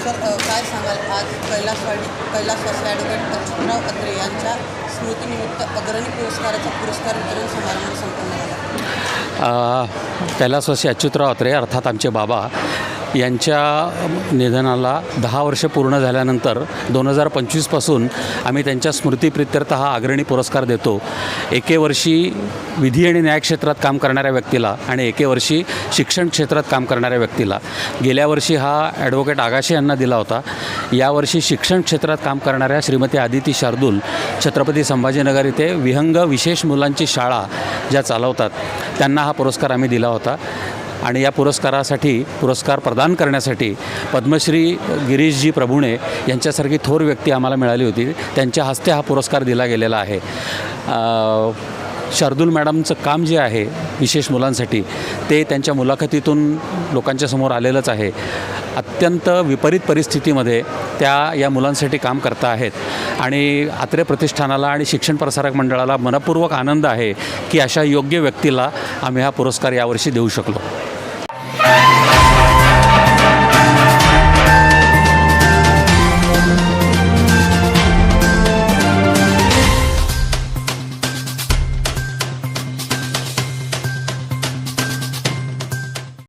Sir काय सांगाल आज कैलासवासी ॲडव्होकेट अच्युतराव अत्रे यांच्या स्मृतीनिमित्त अग्रणी पुरस्काराचा पुरस्कार वितरण समारंभ संपन्न झाला। कैलासवासी अच्युतराव अत्रे अर्थात आमचे बाबा यांच्या निधनाला 10 वर्ष पूर्ण झाल्यानंतर 2025पासून आम्ही त्यांच्या स्मृतीप्रित्यर्थ हा अग्रणी पुरस्कार देतो। एके वर्षी विधी आणि न्याय क्षेत्रात काम करणाऱ्या व्यक्तीला आणि एके वर्षी शिक्षण क्षेत्रात काम करणाऱ्या व्यक्तीला। गेल्या वर्षी हा ॲडव्होकेट आगाशे यांना दिला होता। यावर्षी शिक्षण क्षेत्रात काम करणाऱ्या श्रीमती आदिती शार्दूल छत्रपती संभाजीनगर येथे विहंग विशेष मुलांची शाळा ज्या चालवतात त्यांना हा पुरस्कार आम्ही दिला होता। आणि या पुरस्कार प्रदान करण्यासाठी पद्मश्री गिरीशजी प्रभुणे यांच्यासारखी थोर व्यक्ती आम्हाला मिळाली होती। त्यांच्या हस्ते हा पुरस्कार दिला गेलेला आहे। शार्दूल मॅडमचं काम जे आहे विशेष मुलांसाठी ते त्यांच्या मुलाखतीतून लोकांच्या समोर आलेलंच आहे। अत्यंत विपरीत परिस्थितीमध्ये त्या या मुलांसाठी काम करता आहेत आणि अत्रे प्रतिष्ठानाला आणि शिक्षण प्रसारक मंडळाला मनपूर्वक आनंद आहे की अशा योग्य व्यक्तीला आम्ही हा पुरस्कार यावर्षी देऊ शकलो।